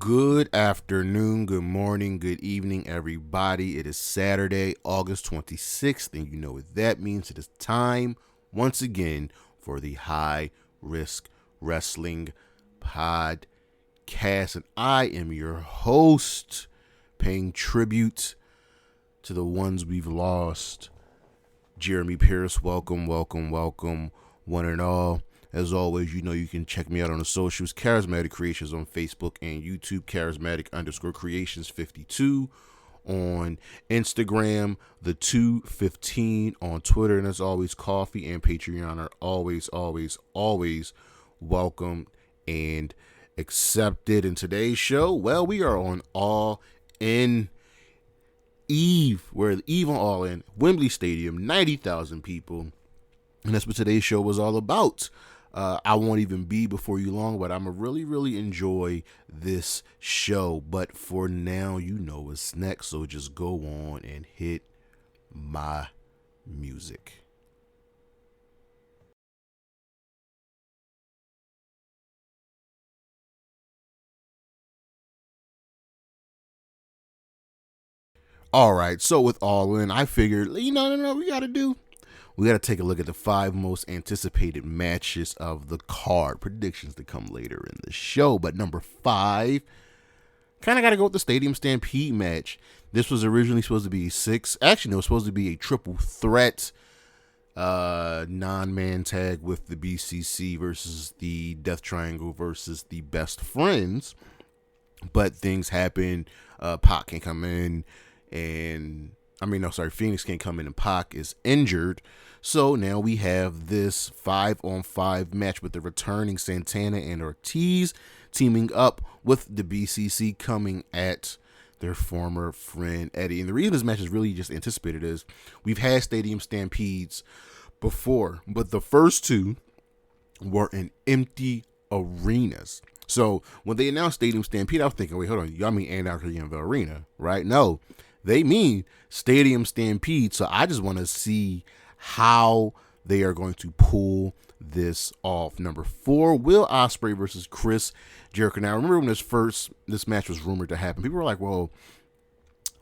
Good afternoon, good morning, good evening, everybody. It is Saturday, August 26th, and you know what that means. It is time, once again, for the High Risk Wrestling Podcast. And I am your host, paying tribute to the ones we've lost. Jeremy Pierce, welcome, one and all. As always, you know you can check me out on the socials, Charismatic Creations on Facebook and YouTube, Charismatic_Creations52 on Instagram, the 215 on Twitter, and as always, Coffee and Patreon are always welcome and accepted. In today's show, well, we are on All In Eve. We're Eve on All In, Wembley Stadium, 90,000 people, and that's what today's show was all about. I won't even be before you long, but I'm going to really enjoy this show. But for now, you know what's next, so just go on and hit my music. All right, so with All In, I figured, we got to take a look at the 5 most anticipated matches of the card. Predictions to come later in the show. But number 5, kind of got to go with the Stadium Stampede match. This was originally supposed to be 6. Actually, no, it was supposed to be a triple threat non-man tag with the BCC versus the Death Triangle versus the Best Friends. But things happen. Pac can come in and... Phoenix can't come in and Pac is injured. So now we have this 5-on-5 match with the returning Santana and Ortiz teaming up with the BCC coming at their former friend Eddie. And the reason this match is really just anticipated is we've had Stadium Stampedes before, but the first 2 were in empty arenas. So when they announced Stadium Stampede, I was thinking, wait, hold on, y'all mean Anarchy in the Arena, right? No, they mean Stadium Stampede. So I just want to see how they are going to pull this off. Number 4, Will Ospreay versus Chris Jericho. Now, I remember when this match was rumored to happen, people were like, well,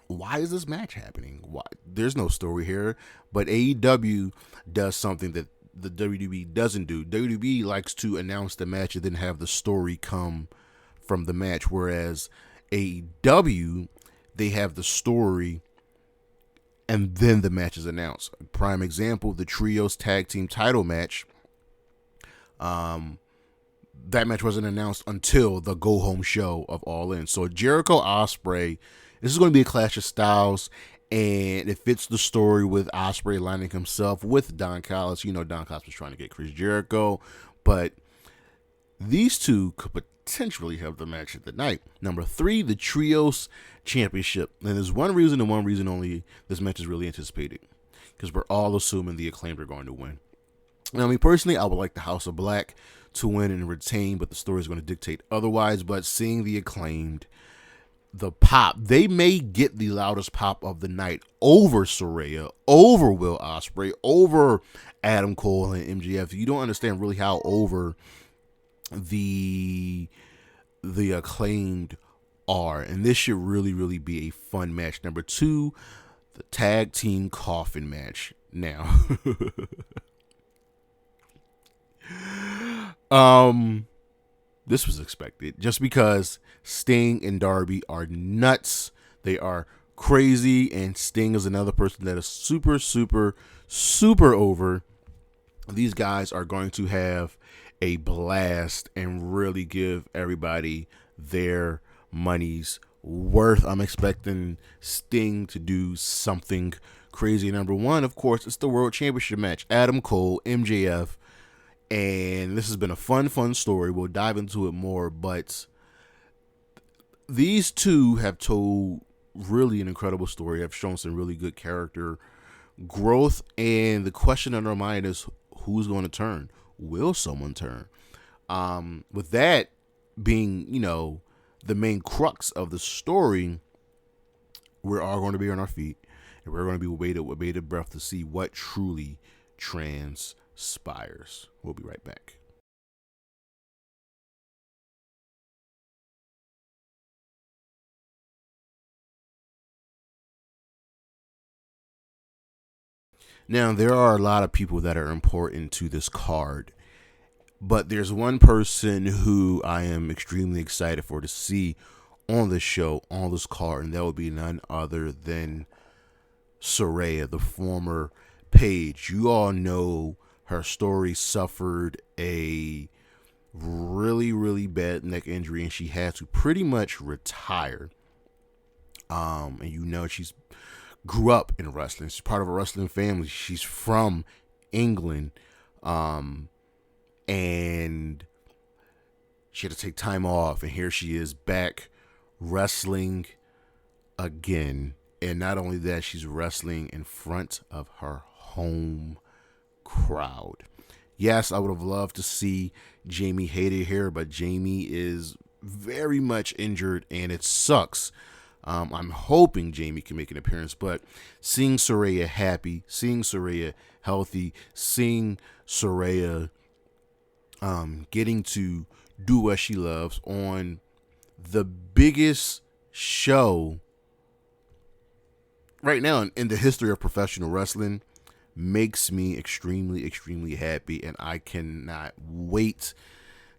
why is this match happening? Why? There's no story here. But AEW does something that the WWE doesn't do. WWE likes to announce the match and then have the story come from the match, whereas AEW, they have the story and then the match is announced. Prime example, the Trios Tag Team title match. That match wasn't announced until the Go Home show of All In. So Jericho Ospreay, this is going to be a clash of styles, and it fits the story with Ospreay aligning himself with Don Callis. You know, Don Callis was trying to get Chris Jericho, but these 2 could potentially have the match of the night. Number 3, the Trios Championship. And there's one reason and one reason only this match is really anticipated, because we're all assuming the Acclaimed are going to win. Now, personally, I would like the House of Black to win and retain, but the story is going to dictate otherwise. But seeing the Acclaimed, the pop, they may get the loudest pop of the night over Saraya, over Will Ospreay, over Adam Cole and MJF. You don't understand really how over the Acclaimed are, and this should really be a fun match. Number 2, the Tag Team Coffin match. Now, this was expected just because Sting and Darby are nuts. They are crazy, and Sting is another person that is super over. These guys are going to have a blast and really give everybody their money's worth. I'm expecting Sting to do something crazy. Number 1, of course, it's the World Championship match. Adam Cole, MJF, and this has been a fun story. We'll dive into it more, but these 2 have told really an incredible story, have shown some really good character growth, and the question on our mind is, who's going to turn? Will someone turn? With that being, the main crux of the story, we're all going to be on our feet, and we're going to be with bated breath to see what truly transpires. We'll be right back. Now, there are a lot of people that are important to this card, but there's one person who I am extremely excited for to see on this show, on this card, and that would be none other than Saraya, the former Paige. You all know her story suffered a really, really bad neck injury, and she had to pretty much retire. And you know she's grew up in wrestling. She's part of a wrestling family. She's from England. And she had to take time off, and here she is back wrestling again. And not only that, she's wrestling in front of her home crowd. Yes, I would have loved to see Jamie Hayter here, but Jamie is very much injured, and it sucks. I'm hoping Jamie can make an appearance, but seeing Saraya happy, seeing Saraya healthy, seeing Saraya getting to do what she loves on the biggest show right now in the history of professional wrestling makes me extremely, extremely happy, and I cannot wait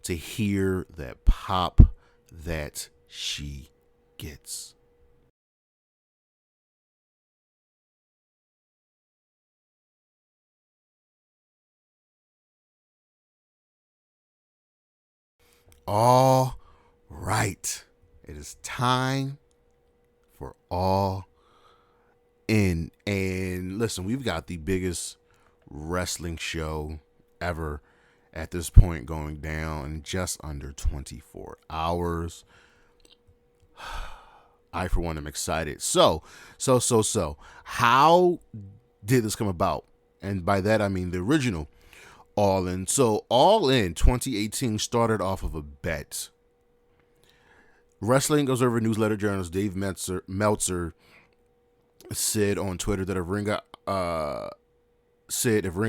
to hear that pop that she gets. All right. It is time for All In. And listen, we've got the biggest wrestling show ever at this point going down in just under 24 hours. I, for one, am excited. So, how did this come about? And by that, I mean the original All In. So All In 2018 started off of a bet. Wrestling Observer newsletter journalist Dave Meltzer said on Twitter that if Ring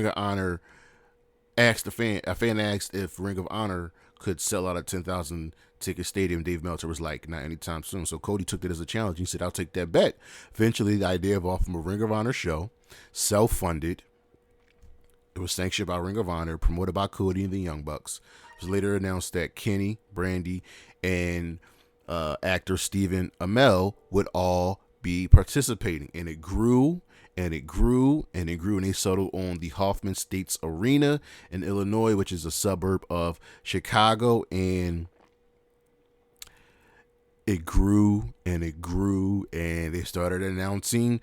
of Honor asked a fan asked if Ring of Honor could sell out a 10,000 ticket stadium, Dave Meltzer was like, not anytime soon. So Cody took it as a challenge. He said, I'll take that bet. Eventually, the idea evolved from a Ring of Honor show, self-funded. It was sanctioned by Ring of Honor, promoted by Cody and the Young Bucks. It was later announced that Kenny, Brandy, and actor Stephen Amell would all be participating. And it grew, and it grew, and it grew, and they settled on the Hoffman States Arena in Illinois, which is a suburb of Chicago. And it grew, and it grew, and they started announcing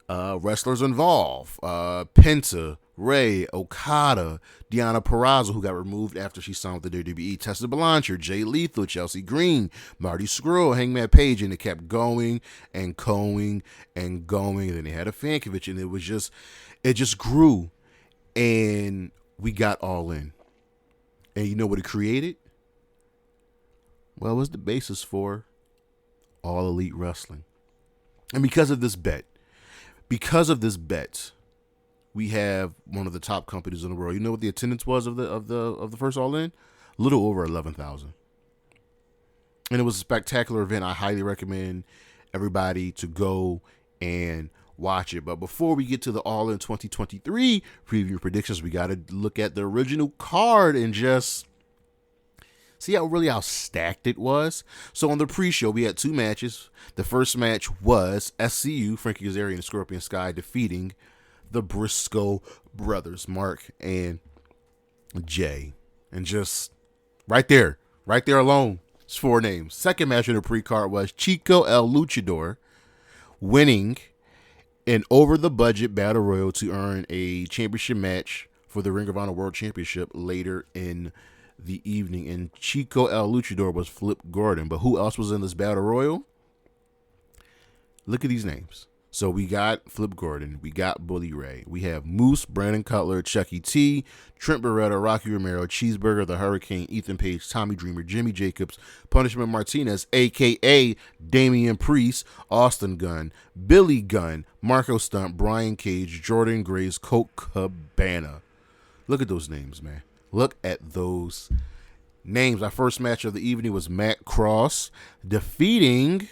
wrestlers involved. Penta, Ray, Okada, Deonna Purrazzo, who got removed after she signed with the WWE, Tessa Blanchard, Jay Lethal, Chelsea Green, Marty Scurll, Hangman Page, and it kept going and going and going. And then they had a fan convention, and it just grew, and we got All In. And you know what it created? Well, it was the basis for All Elite Wrestling. And because of this bet, we have one of the top companies in the world. You know what the attendance was of the first All In? A little over 11,000. And it was a spectacular event. I highly recommend everybody to go and watch it. But before we get to the All In 2023 preview predictions, we got to look at the original card and just see how stacked it was. So on the pre-show, we had two matches. The first match was SCU, Frankie Kazarian and Scorpion Sky, defeating the Briscoe brothers, Mark and Jay. And just right there alone, it's four names. Second match in the pre-card was Chico El Luchador winning an over-the-budget battle royal to earn a championship match for the Ring of Honor World Championship later in the evening. And Chico El Luchador was Flip Gordon. But who else was in this battle royal? Look at these names. So we got Flip Gordon, we got Bully Ray, we have Moose, Brandon Cutler, Chucky T, Trent Beretta, Rocky Romero, Cheeseburger, The Hurricane, Ethan Page, Tommy Dreamer, Jimmy Jacobs, Punishment Martinez, a.k.a. Damian Priest, Austin Gunn, Billy Gunn, Marco Stunt, Brian Cage, Jordan Grace, Colt Cabana. Look at those names, man. Look at those names. Our first match of the evening was Matt Cross defeating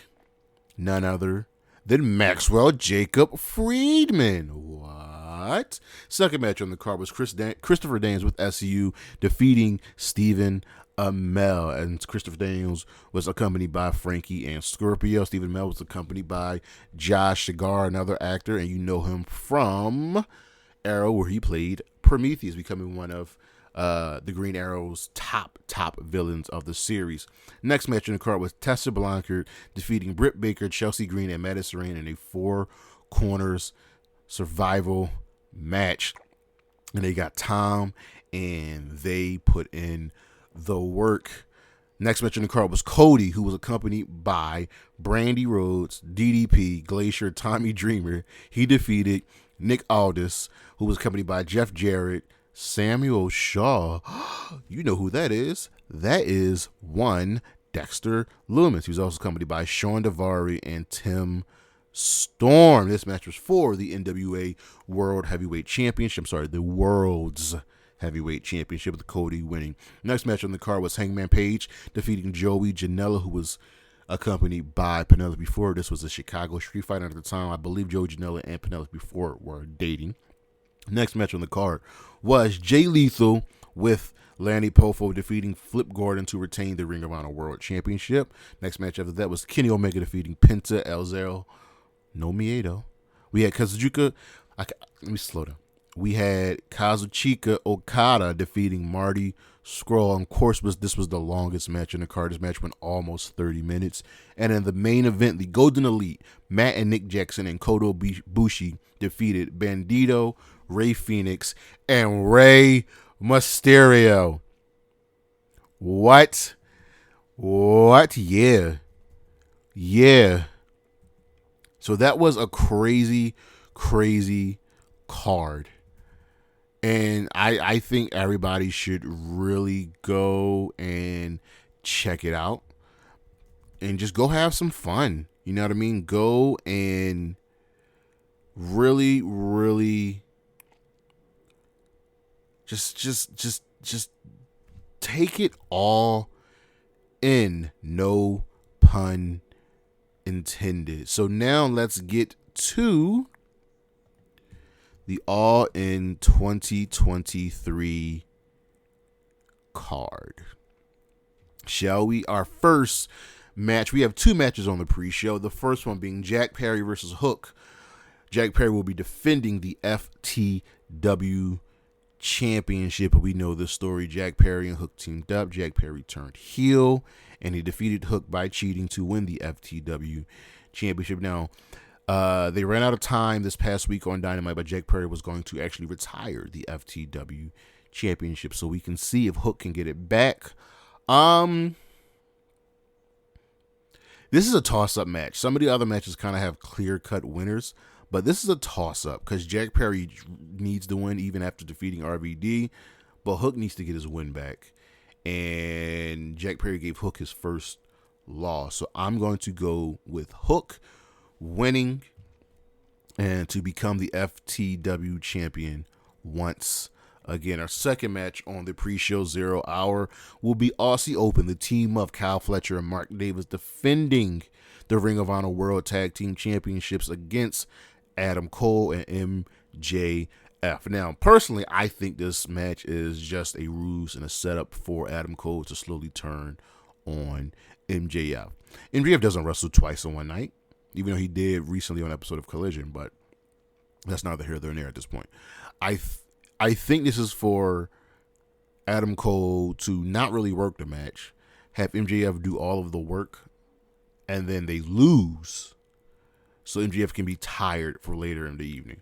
none other than Maxwell Jacob Friedman. What? not. Second match on the card was Christopher Daniels with SCU defeating Stephen Amell. And Christopher Daniels was accompanied by Frankie and Scorpio. Stephen Amell was accompanied by Josh Cigar, another actor, and you know him from Arrow, where he played Prometheus, becoming one of the Green Arrow's top villains of the series. Next match in the card was Tessa Blanchard defeating Britt Baker, Chelsea Green, and Madison Rayne in a 4 corners survival match. And they got Tom, and they put in the work. Next match in the card was Cody, who was accompanied by Brandy Rhodes, DDP, Glacier, Tommy Dreamer. He defeated Nick Aldis, who was accompanied by Jeff Jarrett, Samuel Shaw. You know who that is. That is one Dexter Lumis. He was also accompanied by Sean Daivari and Tim Storm. This match was for the NWA World Heavyweight Championship. I'm sorry, the World's Heavyweight Championship, with Cody winning. Next match on the card was Hangman Page defeating Joey Janela, who was accompanied by Penelope Ford. This was a Chicago street fight at the time. I believe Joey Janela and Penelope Ford were dating. Next match on the card was Jay Lethal with Lanny Poffo defeating Flip Gordon to retain the Ring of Honor World Championship. Next match after that was Kenny Omega defeating Penta El Zero no Miedo. We had Kazuchika. Let me slow down. We had Kazuchika Okada defeating Marty Scurll. Of course, this was the longest match in the card. This match went almost 30 minutes. And in the main event, the Golden Elite, Matt and Nick Jackson and Kota Ibushi defeated Bandito, Rey Fenix, and Rey Mysterio. What? Yeah. So that was a crazy card. And I think everybody should really go and check it out. And just go have some fun. You know what I mean? Go and really just take it all in. No pun intended. So now let's get to the All In 2023 card. Shall we? Our first match, we have 2 matches on the pre-show. The first one being Jack Perry versus Hook. Jack Perry will be defending the FTW Championship. We know the story. Jack Perry and Hook teamed up. Jack Perry turned heel, and he defeated Hook by cheating to win the FTW Championship. Now, they ran out of time this past week on Dynamite, but Jack Perry was going to actually retire the FTW Championship, so we can see if Hook can get it back. This is a toss-up match. Some of the other matches kind of have clear-cut winners, but this is a toss-up because Jack Perry needs to win even after defeating RVD, but Hook needs to get his win back. And Jack Perry gave Hook his first loss, so I'm going to go with Hook winning and to become the FTW champion once again. Our second match on the pre-show 0 hour will be Aussie Open, the team of Kyle Fletcher and Mark Davis defending the Ring of Honor World Tag Team Championships against Adam Cole and MJF. Now, personally, I think this match is just a ruse and a setup for Adam Cole to slowly turn on MJF. MJF doesn't wrestle twice in one night, even though he did recently on an episode of Collision, but that's neither here nor there at this point. I think this is for Adam Cole to not really work the match, have MJF do all of the work, and then they lose, so MJF can be tired for later in the evening.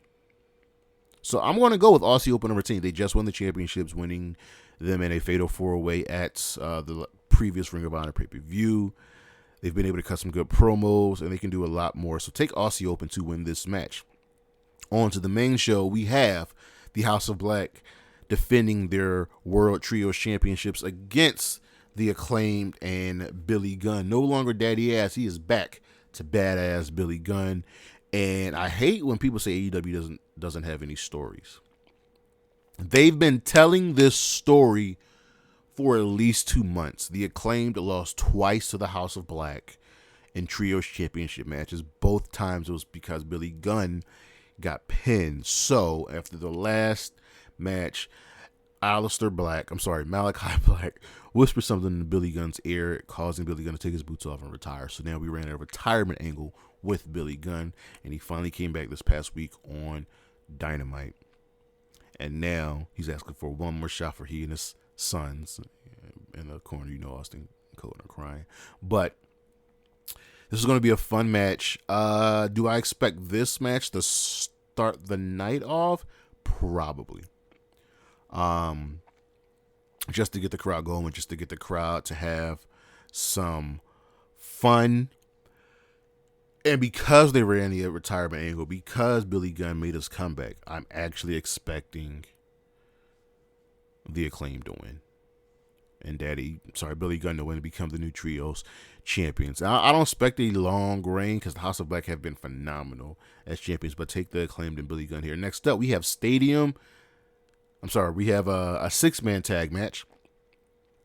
So I'm going to go with Aussie Open number 10. They just won the championships, winning them in a fatal 4-way at the previous Ring of Honor pay-per-view. They've been able to cut some good promos, and they can do a lot more. So take Aussie Open to win this match. On to the main show, we have the House of Black defending their World Trios Championships against the Acclaimed and Billy Gunn. No longer Daddy Ass. He is back to Badass Billy Gunn. And I hate when people say AEW doesn't have any stories. They've been telling this story for at least 2 months. The Acclaimed lost twice to the House of Black in Trios Championship matches. Both times it was because Billy Gunn got pinned. So after the last match, Malachi Black whispered something in Billy Gunn's ear, causing Billy Gunn to take his boots off and retire. So now we ran a retirement angle with Billy Gunn, and he finally came back this past week on Dynamite. And now he's asking for one more shot for he and his sons. In the corner, Austin and Kota are crying. But this is going to be a fun match. Do I expect this match to start the night off? Probably. Just to get the crowd going, just to get the crowd to have some fun. And because they ran the retirement angle, because Billy Gunn made his comeback, I'm actually expecting the Acclaimed to win. And Billy Gunn to win to become the new Trios champions. I don't expect a long reign because the House of Black have been phenomenal as champions, but take the Acclaimed and Billy Gunn here. Next up, we have we have a 6-man tag match.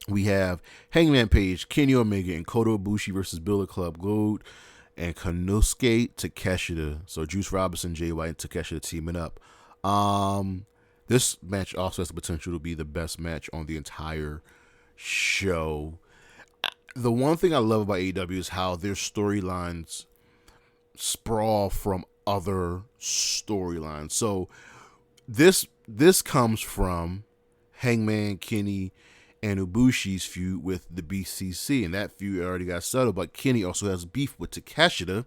We have Hangman Page, Kenny Omega, and Kota Ibushi versus Bullet Club Gold and Konosuke Takeshita. So Juice Robinson, Jay White, and Takeshita teaming up. This match also has the potential to be the best match on the entire show. The one thing I love about AEW is how their storylines sprawl from other storylines. So this comes from Hangman, Kenny, and Ibushi's feud with the BCC, and that feud already got settled. But Kenny also has beef with Takeshita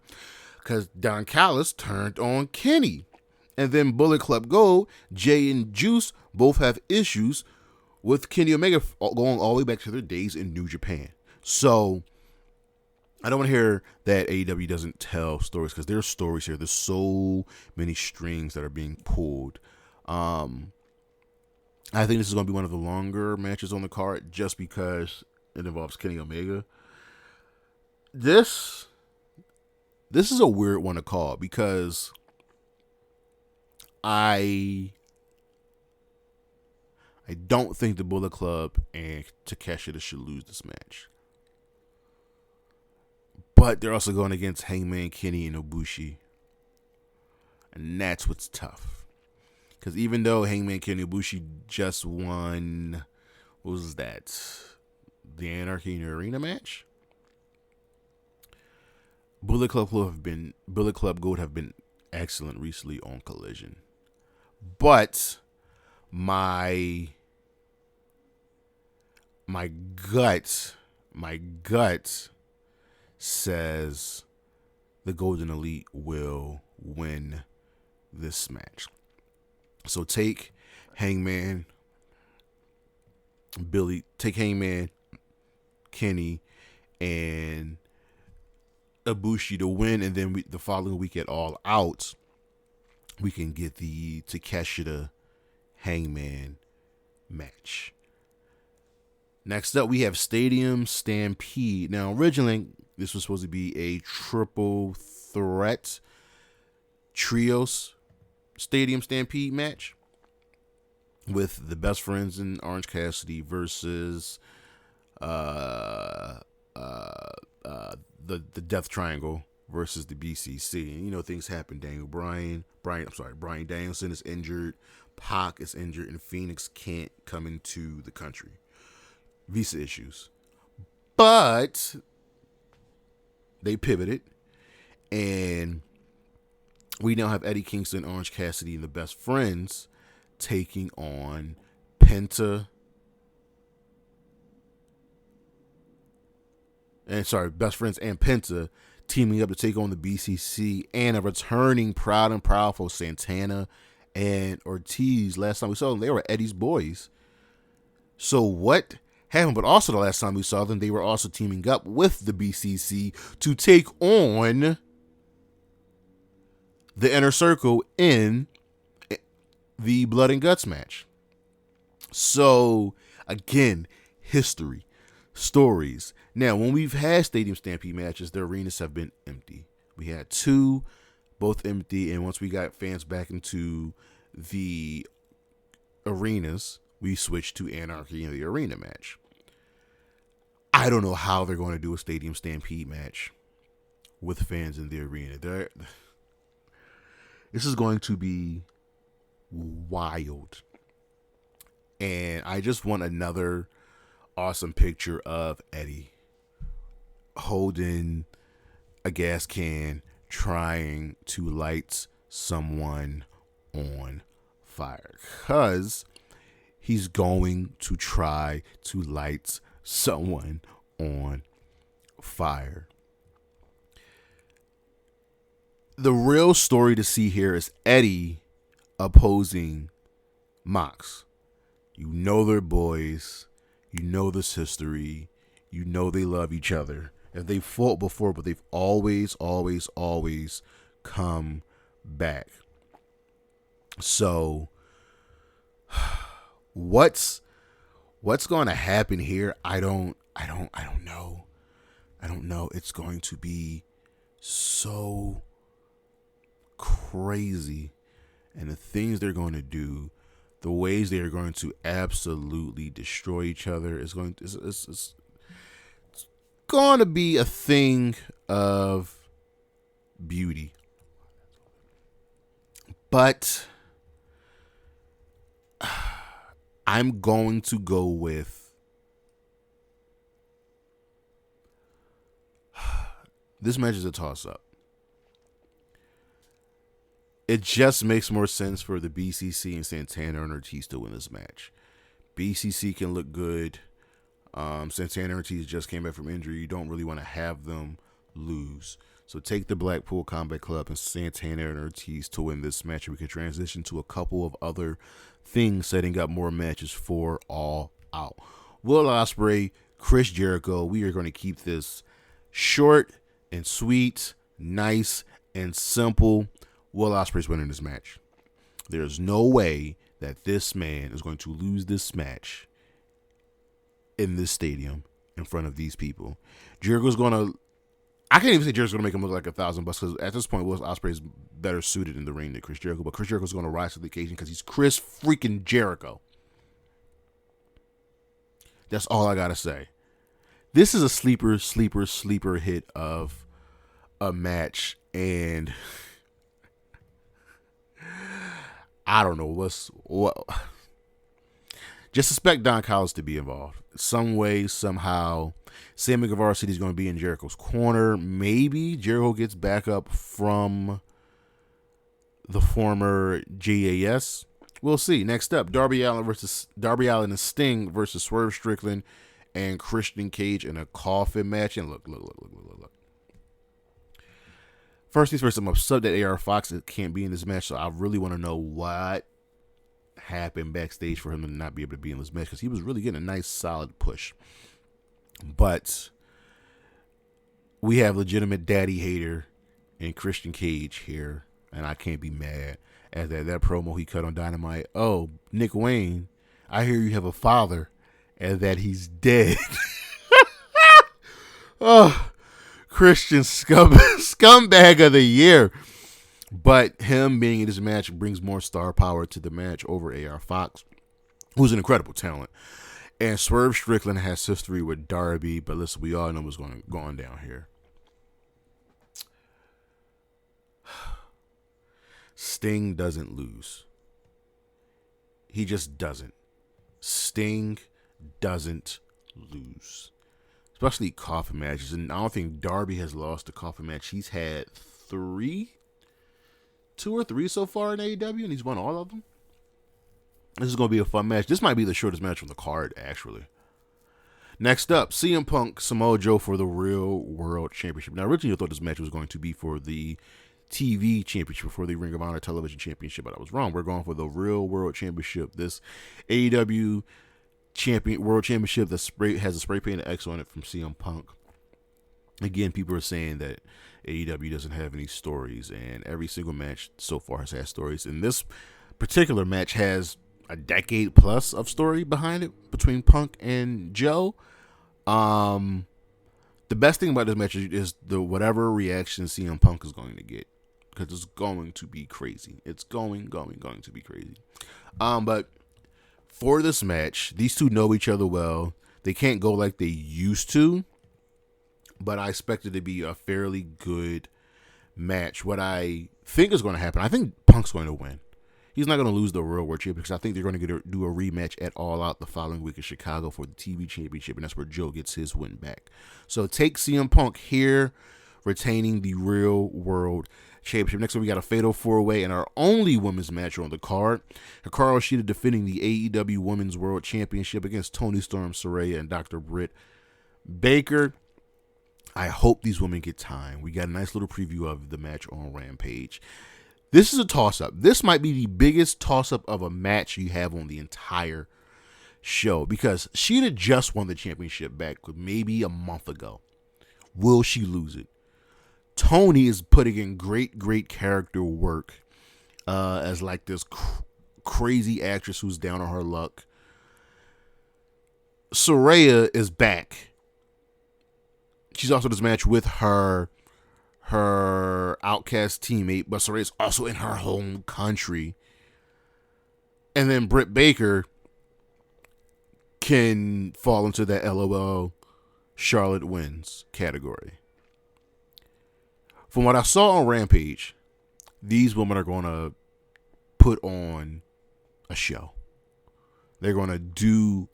because Don Callis turned on Kenny. And then Bullet Club Gold, Jay and Juice both have issues with Kenny Omega going all the way back to their days in New Japan. So I don't want to hear that AEW doesn't tell stories because there's stories here. There's so many strings that are being pulled. I think this is going to be one of the longer matches on the card just because it involves Kenny Omega. This is a weird one to call because I don't think the Bullet Club and Takeshita should lose this match. But they're also going against Hangman, Kenny, and Ibushi. And that's what's tough. Because even though Hangman, Kenny, and Ibushi just won, what was that? The Anarchy in the Arena match? Bullet Club Gold have been excellent recently on Collision. But my gut says the Golden Elite will win this match. So take Hangman, Kenny, and Ibushi to win, and then the following week at All Out, we can get the Takeshita Hangman match. Next up, we have Stadium Stampede. Now, originally, this was supposed to be a triple threat trios Stadium Stampede match with the Best Friends and Orange Cassidy versus the Death Triangle versus the BCC. And things happen. Brian Danielson is injured, Pac is injured, and Phoenix can't come into the country. Visa issues. But they pivoted, and we now have Eddie Kingston, Orange Cassidy, and the Best Friends taking on Penta. Best Friends and Penta teaming up to take on the BCC and a returning proud and powerful Santana and Ortiz. Last time we saw them, they were Eddie's boys. So what happened? But also the last time we saw them, they were also teaming up with the BCC to take on the Inner Circle in the Blood and Guts match. So, again, history, stories. Now, when we've had Stadium Stampede matches, the arenas have been empty. We had 2, both empty, and once we got fans back into the arenas, we switched to Anarchy in the Arena match. I don't know how they're going to do a Stadium Stampede match with fans in the arena. This is going to be wild. And I just want another awesome picture of Eddie holding a gas can, trying to light someone on fire. Because he's going to try to light someone on fire. The real story to see here is Eddie opposing Mox. You know they're boys. You know this history. You know they love each other. And they've fought before, but they've always come back. So what's going to happen here? I don't know. I don't know. It's going to be so crazy, and the things they're going to do, the ways they are going to absolutely destroy each other is going to, it's going to be a thing of beauty. But I'm going to go with this match is a toss-up. It just makes more sense for the BCC and Santana and Ortiz to win this match. BCC can look good. Santana and Ortiz just came back from injury. You don't really want to have them lose. So take the Blackpool Combat Club and Santana and Ortiz to win this match. And we can transition to a couple of other things, setting up more matches for All Out. Will Ospreay, Chris Jericho. We are going to keep this short and sweet, nice and simple. Will Ospreay's winning this match. There's no way that this man is going to lose this match in this stadium in front of these people. Jericho's going to... I can't even say Jericho's going to make him look like $1,000 because at this point, Will Ospreay's better suited in the ring than Chris Jericho. But Chris Jericho's going to rise to the occasion because he's Chris freaking Jericho. That's all I got to say. This is a sleeper hit of a match, and... I don't know what. Just suspect Don Callis to be involved some way, somehow. Sammy Guevara said he's going to be in Jericho's corner. Maybe Jericho gets back up from the former JAS. We'll see. Next up, Darby Allin and Sting versus Swerve Strickland and Christian Cage in a coffin match. And look. First things first, I'm upset that AR Fox can't be in this match, so I really want to know what happened backstage for him to not be able to be in this match, because he was really getting a nice, solid push. But we have legitimate daddy hater and Christian Cage here, and I can't be mad at that promo he cut on Dynamite. Oh, Nick Wayne, I hear you have a father and that he's dead. Oh, Christian scumbag of the year. But him being in this match brings more star power to the match over AR Fox, who's an incredible talent. And Swerve Strickland has history with Darby, but listen, we all know what's going on down here. Sting doesn't lose. He just doesn't. Sting doesn't lose. Especially coffin matches. And I don't think Darby has lost a coffin match. He's had 2 or 3 so far in AEW, and he's won all of them. This is going to be a fun match. This might be the shortest match on the card, actually. Next up, CM Punk, Samoa Joe for the Real World Championship. Now, originally I thought this match was going to be for the TV Championship, for the Ring of Honor Television Championship, but I was wrong. We're going for the Real World Championship. This AEW World Championship that has a spray painted X on it from CM Punk. Again, people are saying that AEW doesn't have any stories, and every single match so far has had stories. And this particular match has a decade plus of story behind it between Punk and Joe. The best thing about this match is the whatever reaction CM Punk is going to get, because it's going to be crazy. It's going to be crazy. But for this match, these two know each other well. They can't go like they used to, but I expect it to be a fairly good match. What I think is going to happen. I think Punk's going to win. He's not going to lose the Real World Championship because I think they're going to do a rematch at All Out the following week in Chicago for the TV Championship, and that's where Joe gets his win back. So take CM Punk here, retaining the Real World Championship. Next up, we got a Fatal 4-Way and our only women's match on the card. Hikaru Shida defending the AEW Women's World Championship against Toni Storm, Saraya, and Dr. Britt Baker. I hope these women get time. We got a nice little preview of the match on Rampage. This is a toss-up. This might be the biggest toss-up of a match you have on the entire show because Shida just won the championship back maybe a month ago. Will she lose it? Toni is putting in great character work as like this crazy actress who's down on her luck. Saraya is back. She's also in this match with her Outcast teammate, but Saraya's also in her home country. And then Britt Baker can fall into that LOL Charlotte wins category. From what I saw on Rampage, these women are going to put on a show. They're going to do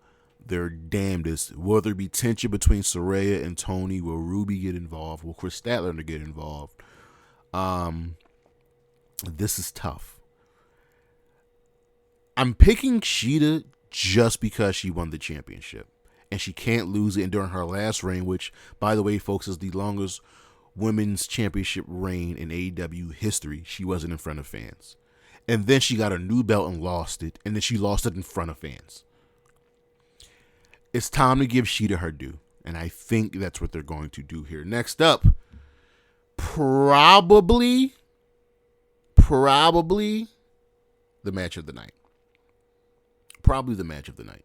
their damnedest. Will there be tension between Saraya and Toni? Will Ruby get involved? Will Chris Statlander get involved? This is tough. I'm picking Shida just because she won the championship. And she can't lose it. And during her last reign, which, by the way, folks, is the longest women's championship reign in AEW history, she wasn't in front of fans. And then she got a new belt and lost it. And then she lost it in front of fans. It's time to give Shida her due. And I think that's what they're going to do here. Next up, probably the match of the night. Probably the match of the night.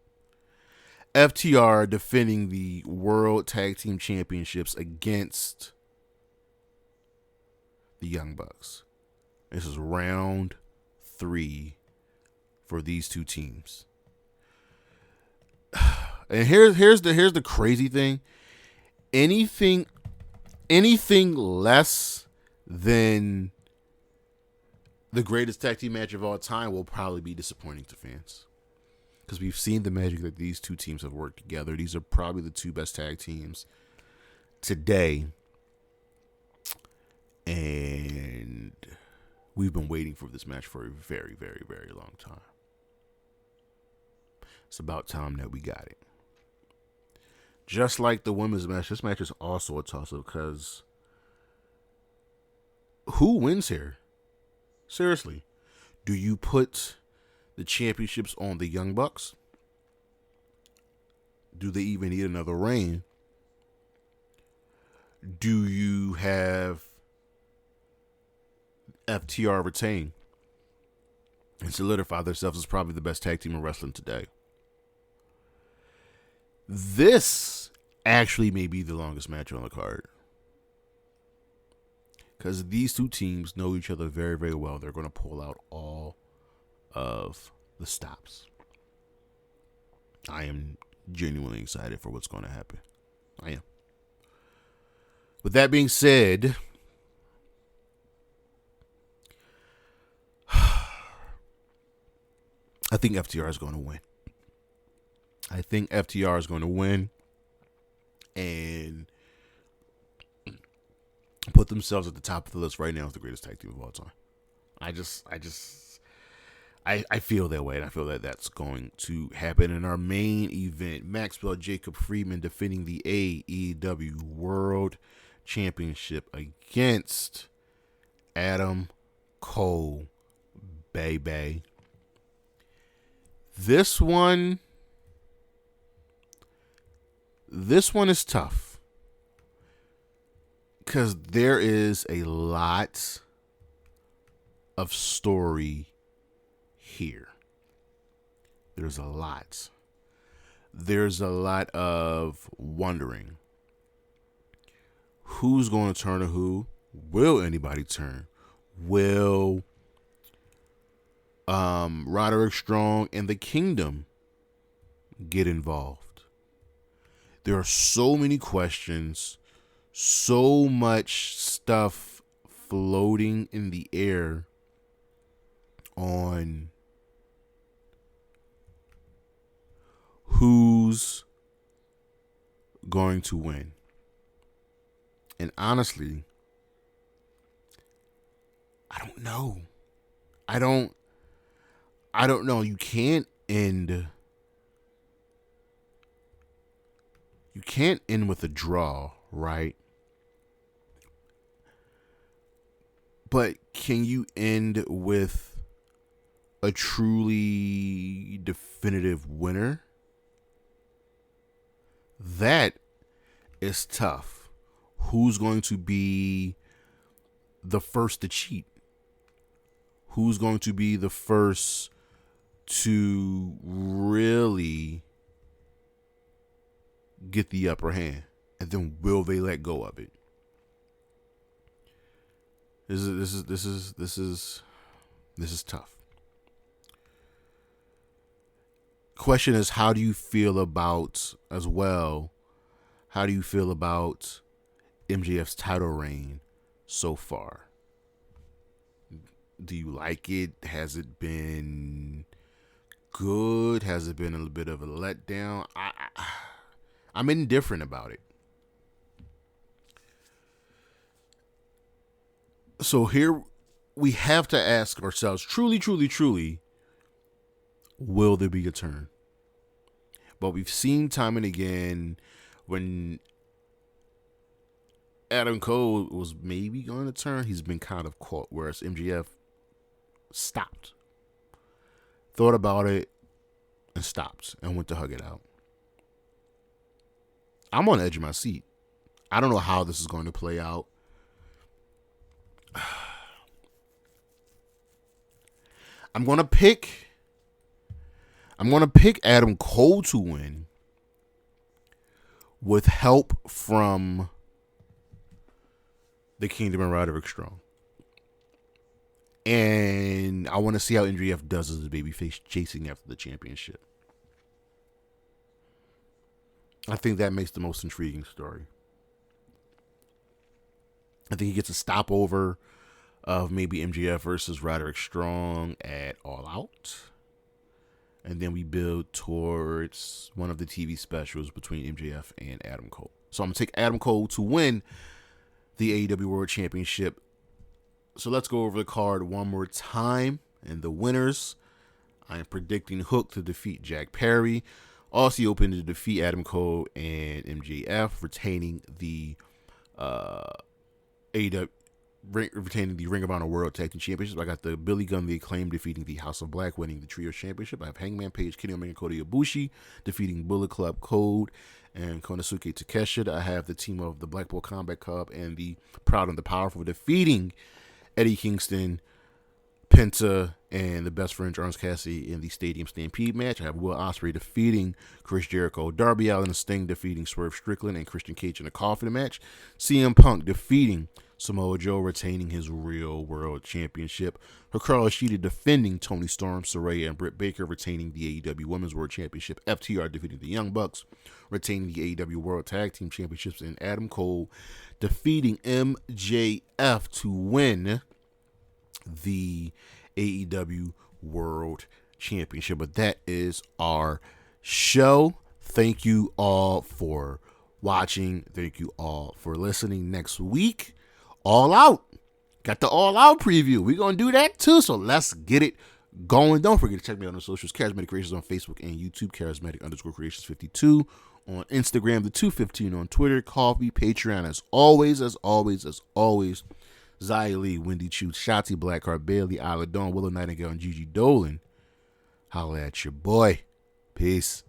FTR defending the World Tag Team Championships against the Young Bucks. This is round 3 for these two teams. And here's the crazy thing. Anything less than the greatest tag team match of all time will probably be disappointing to fans. Because we've seen the magic that these two teams have worked together. These are probably the two best tag teams today. And we've been waiting for this match for a very, very, very long time. It's about time that we got it. Just like the women's match, this match is also a toss-up because who wins here? Seriously. Do you put the championships on the Young Bucks? Do they even need another reign? Do you have FTR retain and solidify themselves as probably the best tag team in wrestling today? This actually may be the longest match on the card. Because these two teams know each other very, very well. They're going to pull out all of the stops. I am genuinely excited for what's going to happen. I am. With that being said, I think FTR is going to win. I think FTR is going to win and put themselves at the top of the list right now as the greatest tag team of all time. I feel that way, and I feel that that's going to happen. In our main event, Maxwell Jacob Friedman defending the AEW World Championship against Adam Cole, baby. This one is tough because there is a lot of story here. There's a lot. There's a lot of wondering who's going to turn to who. Will anybody turn? Will Roderick Strong and the Kingdom get involved? There are so many questions, so much stuff floating in the air on who's going to win. And honestly, I don't know. I don't know. You can't end with a draw, right? But can you end with a truly definitive winner? That is tough. Who's going to be the first to cheat? Who's going to be the first to really get the upper hand? And then will they let go of it? This is tough. Question is, how do you feel about MJF's title reign so far? Do you like it? Has it been good? Has it been a little bit of a letdown? I'm indifferent about it. So here we have to ask ourselves, truly, will there be a turn? But we've seen time and again when Adam Cole was maybe going to turn, he's been kind of caught, whereas MJF stopped, thought about it, and stopped and went to hug it out. I'm on the edge of my seat. I don't know how this is going to play out. I'm gonna pick Adam Cole to win with help from the Kingdom and Roderick Strong. And I want to see how MJF does as a babyface chasing after the championship. I think that makes the most intriguing story. I think he gets a stopover of maybe MJF versus Roderick Strong at All Out. And then we build towards one of the TV specials between MJF and Adam Cole. So I'm going to take Adam Cole to win the AEW World Championship. So let's go over the card one more time. And the winners, I am predicting Hook to defeat Jack Perry. Aussie Open to defeat Adam Cole and MJF, retaining the retaining the Ring of Honor World Tag Team Championship. I got the Billy Gunn, the Acclaimed, defeating the House of Black, winning the Trio Championship. I have Hangman Page, Kenny Omega, Kota Ibushi, defeating Bullet Club Code and Konosuke Takeshita. I have the team of the Blackpool Combat Club and the Proud and the Powerful, defeating Eddie Kingston, Penta, and the Best Friends, Cassidy, in the Stadium Stampede match. I have Will Ospreay defeating Chris Jericho, Darby Allin and Sting defeating Swerve Strickland and Christian Cage in a coffin match. CM Punk defeating Samoa Joe, retaining his Real World Championship. Hikaru Shida defending Toni Storm, Saraya, and Britt Baker, retaining the AEW Women's World Championship. FTR defeating the Young Bucks, retaining the AEW World Tag Team Championships. And Adam Cole defeating MJF to win the AEW World Championship. But that is our show. Thank you all for watching. Thank you all for listening. Next week, All Out. Got the All Out preview. We're going to do that too. So let's get it going. Don't forget to check me out on the socials. Charismatic Creations on Facebook and YouTube. Charismatic_Creations52 on Instagram. The 215 on Twitter. Coffee, Patreon. As always. Zia Lee, Wendy Chu, Shotzi Blackheart, Bailey, Isla Dawn, Willow Nightingale, and Gigi Dolan. Holla at your boy. Peace.